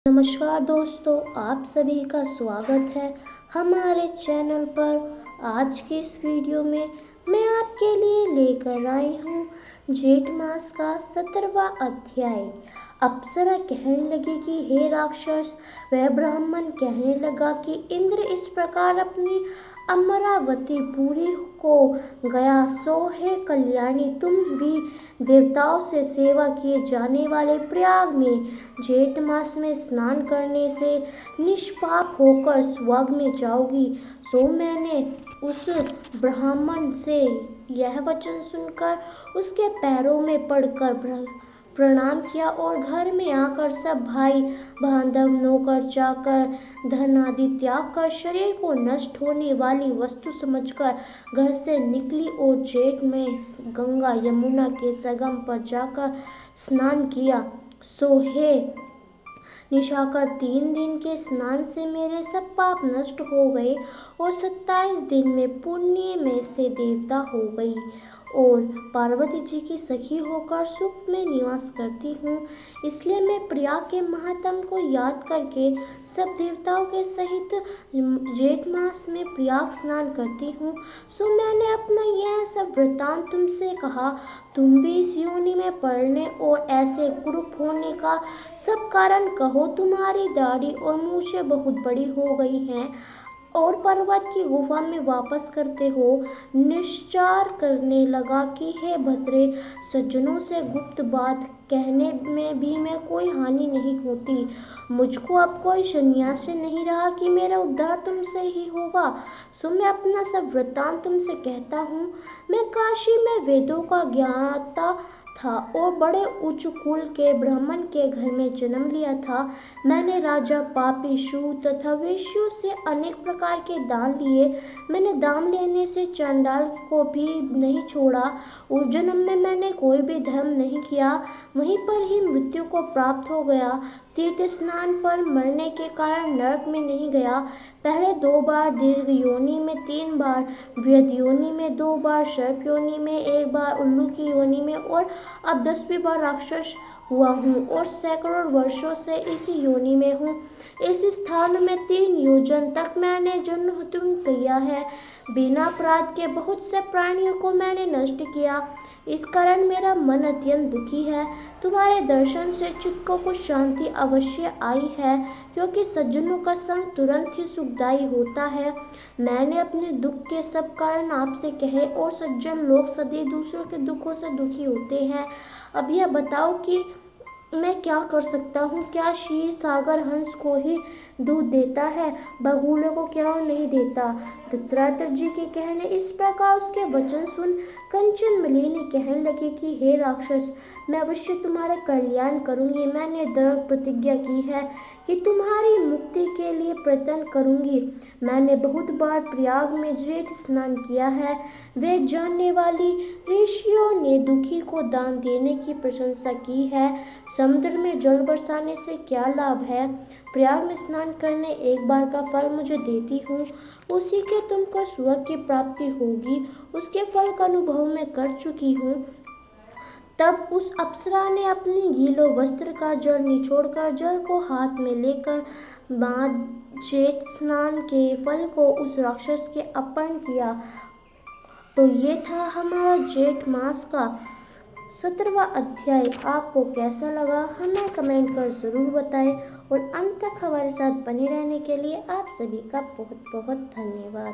नमस्कार दोस्तों, आप सभी का स्वागत है हमारे चैनल पर। आज के इस वीडियो में मैं आपके लिए लेकर आई हूँ जेठ मास का 17वां अध्याय। अप्सरा कहने लगी कि हे राक्षस। वह ब्राह्मण कहने लगा कि इंद्र इस प्रकार अपनी अमरावती पुरी को गया सो हे कल्याणी, तुम भी देवताओं से सेवा किए जाने वाले प्रयाग में जेठ मास में स्नान करने से निष्पाप होकर स्वर्ग में जाओगी। सो मैंने उस ब्राह्मण से यह वचन सुनकर उसके पैरों में पड़कर प्रणाम किया और घर में आकर सब भाई बांधव नौकर चाकर धन आदि त्याग कर शरीर को नष्ट होने वाली वस्तु समझकर घर से निकली और जेठ में गंगा यमुना के संगम पर जाकर स्नान किया। सो हे निशाकर, 3 दिन के स्नान से मेरे सब पाप नष्ट हो गए और 27 दिन में पुण्य में से देवता हो गई और पार्वती जी की सखी होकर सुख में निवास करती हूँ। इसलिए मैं प्रयाग के महात्म को याद करके सब देवताओं के सहित जेठ मास में प्रयाग स्नान करती हूँ। सो मैंने अपना यह सब वृत्तांत तुमसे कहा। तुम भी इस योनि में पड़ने और ऐसे कुरूप होने का सब कारण कहो। तुम्हारी दाढ़ी और मूछें बहुत बड़ी हो गई हैं और पर्वत की गुफा में वापस करते हो। निश्चार करने लगा कि हे भद्रे, सज्जनों से गुप्त बात कहने में भी मैं कोई हानि नहीं होती। मुझको अब कोई संन्यास नहीं रहा कि मेरा उद्धार तुमसे ही होगा। सो मैं अपना सब वृत्तांत तुमसे कहता हूँ। मैं काशी में वेदों का ज्ञाता था और बड़े उच्च कुल के ब्राह्मण के घर में जन्म लिया था। मैंने राजा पापी शूर तथा वेश्यों से अनेक प्रकार के दान लिए। मैंने दान लेने से चांडाल को भी नहीं छोड़ा। उस जन्म में मैंने कोई भी धर्म नहीं किया, वहीं पर ही मृत्यु को प्राप्त हो गया। तीर्थ स्नान पर मरने के कारण नरक में नहीं गया। पहले 2 बार दीर्घ योनि में, 3 बार वृहद योनि में, 2 बार सर्प योनि में, 1 बार उल्लू की योनि में और अब 10वीं बार राक्षस हुआ हूँ और सैकड़ों वर्षों से इसी योनि में हूँ। इस स्थान में 3 योजन तक मैंने जन्म किया है। बिना अपराध के बहुत से प्राणियों को मैंने नष्ट किया। इस कारण मेरा मन अत्यंत दुखी है। तुम्हारे दर्शन से चित्त को कुछ शांति अवश्य आई है, क्योंकि सज्जनों का संग तुरंत ही सुखदायी होता है। मैंने अपने दुख के सब कारण आपसे कहे और सज्जन लोग सदैव दूसरों के दुखों से दुखी होते हैं। अब यह बताओ कि मैं क्या कर सकता हूँ? क्या क्षीर सागर हंस को ही दूध देता है, बगुलों को क्यों नहीं देता? धृतराष्ट्र जी के कहने इस प्रकार उसके वचन सुन कंचन मलिनी कहने लगी कि हे राक्षस, मैं अवश्य तुम्हारा कल्याण करूंगी। मैंने दृढ़ प्रतिज्ञा की है कि तुम्हारी मुक्ति के लिए प्रयत्न करूंगी। मैंने बहुत बार प्रयाग में जेठ स्नान किया है। वे जानने वाली ऋषियों ने दुखी को दान देने की प्रशंसा की है। समुद्र में जल बरसाने से क्या लाभ है? प्रयाग में स्नान करने एक बार का फल मुझे देती हूँ, उसी के तुमको स्वर्ग की प्राप्ति होगी। उसके फल का अनुभव मैं कर चुकी हूँ। तब उस अप्सरा ने अपनी गीलो वस्त्र का जल निचोड़कर जल को हाथ में लेकर जेठ स्नान के फल को उस राक्षस के अर्पण किया। तो ये था हमारा जेठ मास का 17वां अध्याय। आपको कैसा लगा हमें कमेंट कर ज़रूर बताएं और अंत तक हमारे साथ बने रहने के लिए आप सभी का बहुत बहुत धन्यवाद।